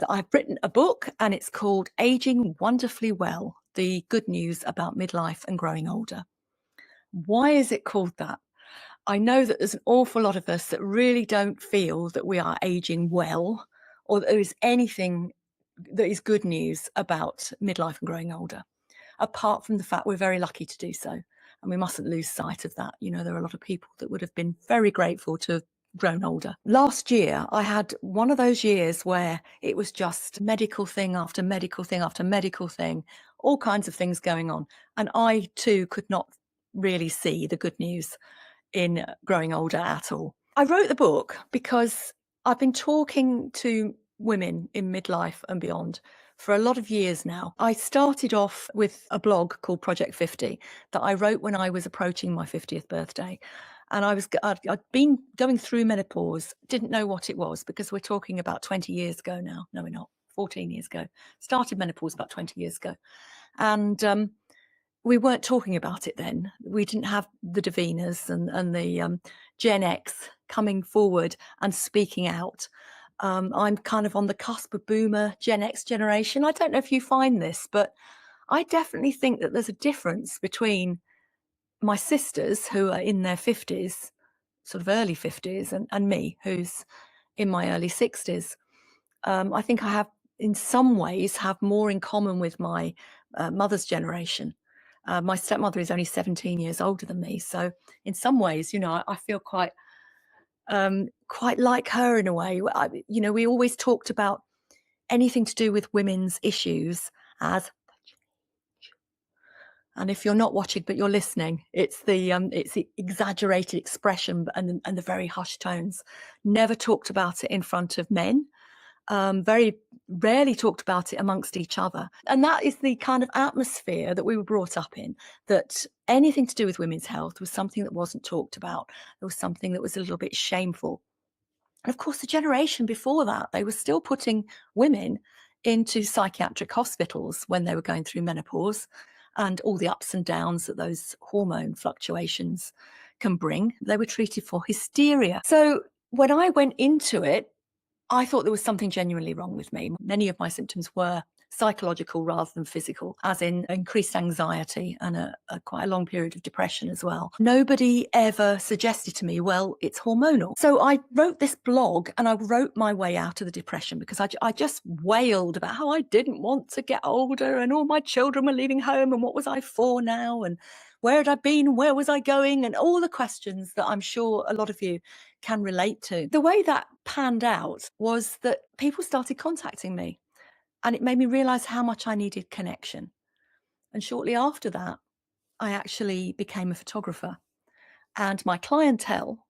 I've written a book and it's called Aging Wonderfully Well, The Good News About Midlife and Growing Older. Why is it called that? I know that there's an awful lot of us that really don't feel that we are aging well, or that there is anything that is good news about midlife and growing older, apart from the fact we're very lucky to do so. And we mustn't lose sight of that. You know, there are a lot of people that would have been very grateful to have grown older. Last year, I had one of those years where it was just medical thing after medical thing after medical thing, all kinds of things going on. And I too could not really see the good news in growing older at all. I wrote the book because I've been talking to women in midlife and beyond for a lot of years now. I started off with a blog called Project 50 that I wrote when I was approaching my 50th birthday. And I'd been going through menopause, didn't know what it was, because we're talking about 20 years ago now. No, we're not. 14 years ago. Started menopause about 20 years ago. And we weren't talking about it then. We didn't have the Davinas and the Gen X coming forward and speaking out. I'm kind of on the cusp of boomer Gen X generation. I don't know if you find this, but I definitely think that there's a difference between my sisters who are in their 50s, sort of early 50s, and me, who's in my early 60s. I think I have, in some ways, have more in common with my mother's generation. My stepmother is only 17 years older than me. So in some ways, you know, I feel quite like her in a way. We always talked about anything to do with women's issues as, and if you're not watching but you're listening, it's the exaggerated expression and the very hushed tones. Never talked about it in front of men. Very rarely talked about it amongst each other. And that is the kind of atmosphere that we were brought up in, that anything to do with women's health was something that wasn't talked about. It was something that was a little bit shameful. And of course, the generation before that, they were still putting women into psychiatric hospitals when they were going through menopause and all the ups and downs that those hormone fluctuations can bring. They were treated for hysteria. So when I went into it, I thought there was something genuinely wrong with me. Many of my symptoms were psychological rather than physical, as in increased anxiety and quite a long period of depression as well. Nobody ever suggested to me, well, it's hormonal. So I wrote this blog and I wrote my way out of the depression because I just wailed about how I didn't want to get older and all my children were leaving home and what was I for now and where had I been, where was I going, and all the questions that I'm sure a lot of you can relate to. The way that panned out was that people started contacting me and it made me realize how much I needed connection. And shortly after that, I actually became a photographer, and my clientele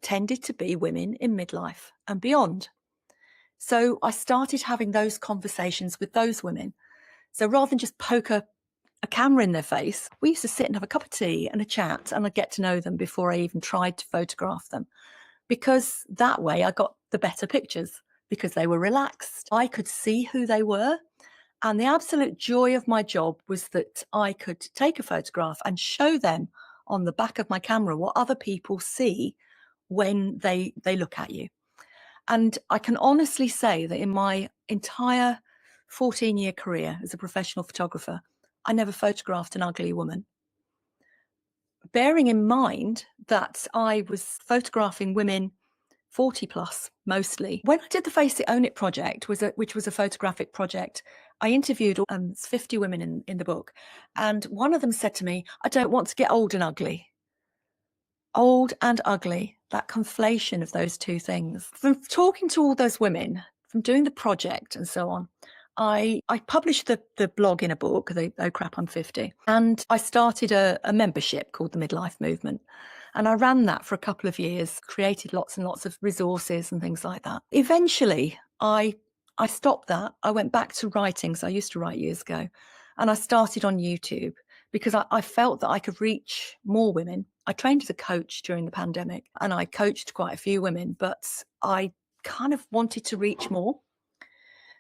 tended to be women in midlife and beyond. So I started having those conversations with those women. So rather than just poke a camera in their face, we used to sit and have a cup of tea and a chat, and I'd get to know them before I even tried to photograph them. Because that way I got the better pictures, because they were relaxed. I could see who they were. And the absolute joy of my job was that I could take a photograph and show them on the back of my camera what other people see when they look at you. And I can honestly say that in my entire 14-year career as a professional photographer, I never photographed an ugly woman. Bearing in mind that I was photographing women 40 plus mostly. When I did the Face It, Own It project, which was a photographic project, I interviewed 50 women in the book. And one of them said to me, I don't want to get old and ugly. Old and ugly, that conflation of those two things. From talking to all those women, from doing the project and so on, I published the blog in a book, Oh Crap, I'm 50. And I started a membership called the Midlife Movement. And I ran that for a couple of years, created lots and lots of resources and things like that. Eventually, I stopped that. I went back to writing. So I used to write years ago. And I started on YouTube because I felt that I could reach more women. I trained as a coach during the pandemic and I coached quite a few women, but I kind of wanted to reach more.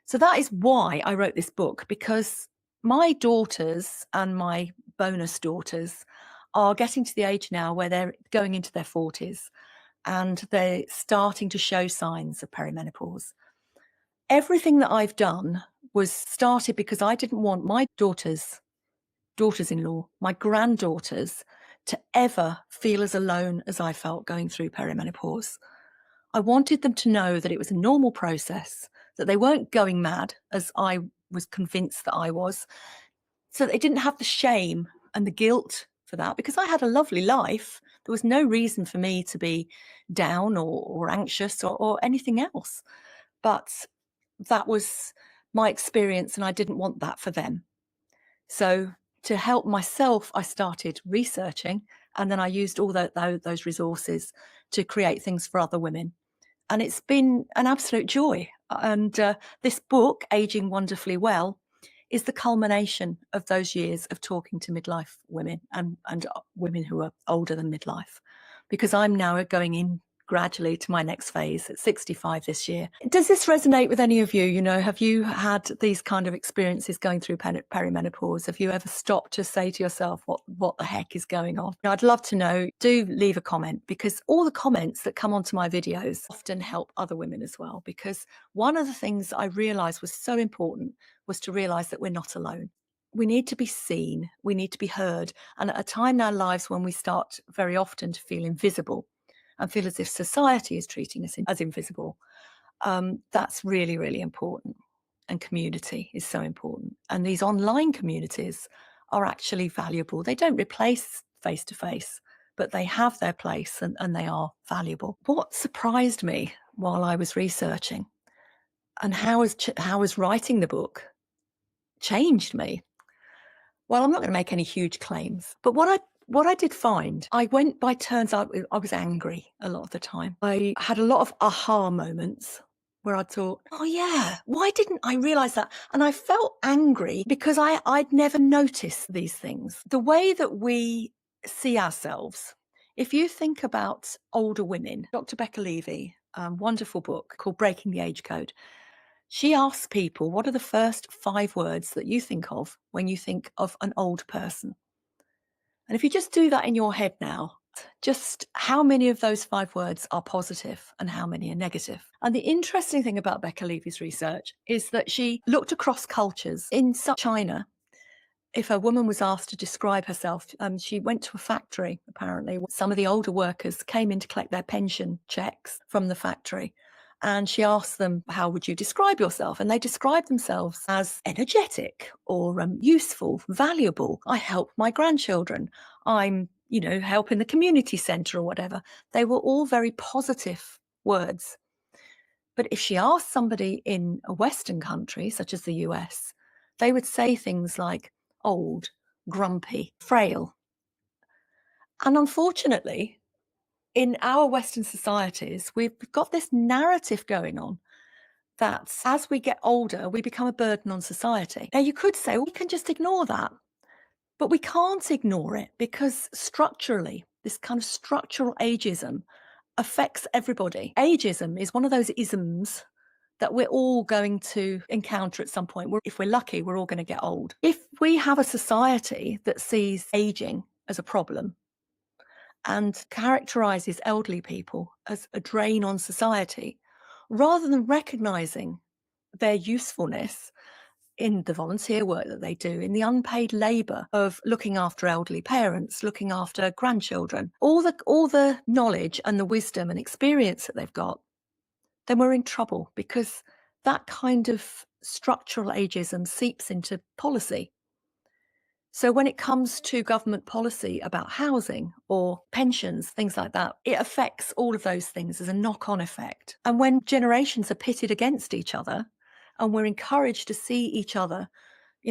So that is why I wrote this book, because my daughters and my bonus daughters are getting to the age now where they're going into their 40s and they're starting to show signs of perimenopause. everything that I've done was started because I didn't want my daughters-in-law, my granddaughters to ever feel as alone as I felt going through perimenopause. I wanted them to know that it was a normal process, that they weren't going mad as I was convinced that I was, so they didn't have the shame and the guilt for that, because I had a lovely life. There was no reason for me to be down or anxious or anything else. But that was my experience, and I didn't want that for them. So to help myself, I started researching, and then I used all those resources to create things for other women. And it's been an absolute joy. And this book, Aging Wonderfully Well, is the culmination of those years of talking to midlife women and women who are older than midlife, because I'm now going in gradually to my next phase at 65 this year. Does this resonate with any of you? You know, have you had these kind of experiences going through perimenopause? Have you ever stopped to say to yourself, what the heck is going on? I'd love to know. Do leave a comment, because all the comments that come onto my videos often help other women as well. Because one of the things I realized was so important was to realize that we're not alone. We need to be seen, we need to be heard. And at a time in our lives when we start very often to feel invisible and feel as if society is treating us as invisible, that's really, really important. And community is so important. And these online communities are actually valuable. They don't replace face-to-face, but they have their place, and they are valuable. What surprised me while I was researching, and how has writing the book changed me? Well, I'm not going to make any huge claims, but what I did find, I went by turns. I was angry a lot of the time. I had a lot of aha moments where I thought, oh yeah, why didn't I realize that? And I felt angry because I'd never noticed these things. The way that we see ourselves, if you think about older women, Dr. Becca Levy, wonderful book called Breaking the Age Code. She asks people, what are the first 5 words that you think of when you think of an old person? And if you just do that in your head now, just how many of those 5 words are positive and how many are negative? And the interesting thing about Becca Levy's research is that she looked across cultures. In China, if a woman was asked to describe herself, she went to a factory, apparently. Some of the older workers came in to collect their pension checks from the factory. And she asked them, how would you describe yourself? And they described themselves as energetic or useful, valuable. I help my grandchildren. I'm, helping the community centre or whatever. They were all very positive words. But if she asked somebody in a Western country, such as the US, they would say things like old, grumpy, frail. And unfortunately, in our Western societies, we've got this narrative going on that as we get older, we become a burden on society. Now, you could say, well, we can just ignore that. But we can't ignore it, because structurally, this kind of structural ageism affects everybody. Ageism is one of those isms that we're all going to encounter at some point. If we're lucky, we're all going to get old. If we have a society that sees aging as a problem and characterizes elderly people as a drain on society, rather than recognizing their usefulness in the volunteer work that they do, in the unpaid labour of looking after elderly parents, looking after grandchildren, all the knowledge and the wisdom and experience that they've got, then we're in trouble, because that kind of structural ageism seeps into policy. So when it comes to government policy about housing or pensions, things like that, it affects all of those things as a knock-on effect. And when generations are pitted against each other and we're encouraged to see each other,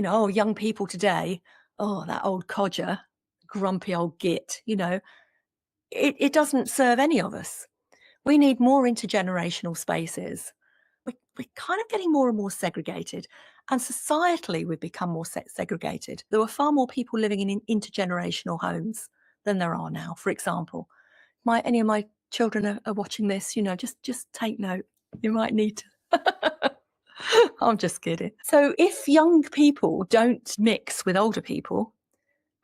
oh, young people today, oh, that old codger, grumpy old git, it doesn't serve any of us. We need more intergenerational spaces. We're kind of getting more and more segregated, and societally we've become more segregated. There were far more people living in intergenerational homes than there are now. For example, any of my children are watching this, just take note. You might need to. I'm just kidding. So if young people don't mix with older people,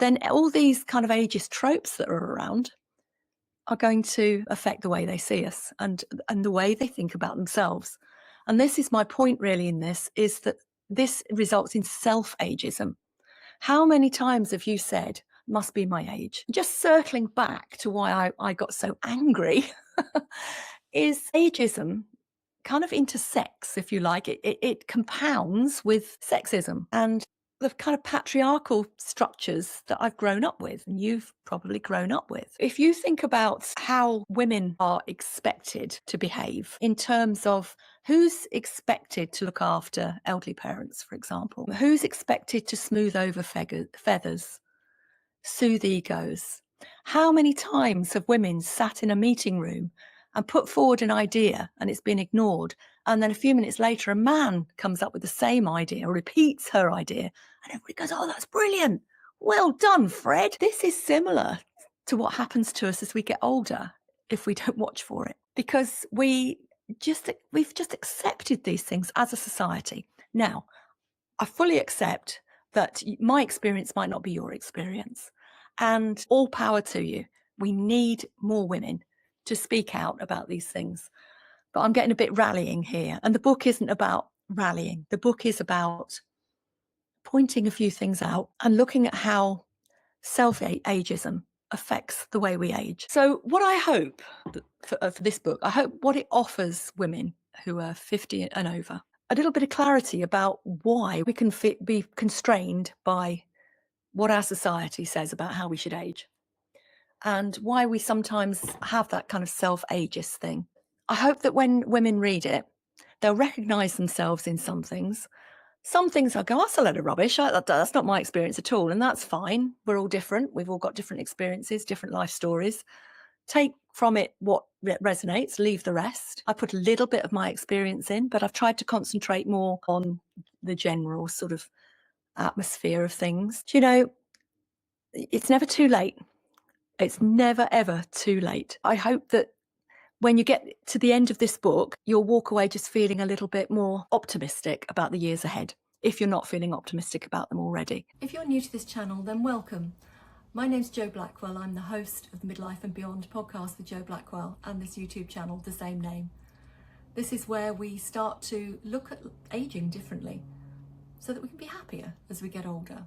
then all these kind of ageist tropes that are around are going to affect the way they see us and the way they think about themselves. And this is my point really in this, is that this results in self-ageism. How many times have you said, must be my age? Just circling back to why I got so angry is ageism kind of intersects, if you like. It compounds with sexism and the kind of patriarchal structures that I've grown up with and you've probably grown up with. If you think about how women are expected to behave in terms of who's expected to look after elderly parents, for example, who's expected to smooth over feathers, soothe egos. How many times have women sat in a meeting room and put forward an idea and it's been ignored? And then a few minutes later, a man comes up with the same idea, repeats her idea, and everybody goes, oh, that's brilliant. Well done, Fred. This is similar to what happens to us as we get older if we don't watch for it, because we've just accepted these things as a society. Now, I fully accept that my experience might not be your experience, and all power to you. We need more women to speak out about these things. But I'm getting a bit rallying here. And the book isn't about rallying. The book is about pointing a few things out and looking at how self-ageism affects the way we age. So what I hope for this book, I hope what it offers women who are 50 and over, a little bit of clarity about why we can be constrained by what our society says about how we should age and why we sometimes have that kind of self-ageist thing. I hope that when women read it, they'll recognise themselves in some things. Some things I go, that's a load of rubbish. That's not my experience at all. And that's fine. We're all different. We've all got different experiences, different life stories. Take from it what resonates, leave the rest. I put a little bit of my experience in, but I've tried to concentrate more on the general sort of atmosphere of things. Do you know, it's never too late. It's never, ever too late. I hope that when you get to the end of this book, you'll walk away just feeling a little bit more optimistic about the years ahead, if you're not feeling optimistic about them already. If you're new to this channel, then welcome. My name's Jo Blackwell. I'm the host of the Midlife and Beyond podcast with Jo Blackwell and this YouTube channel, the same name. This is where we start to look at aging differently so that we can be happier as we get older.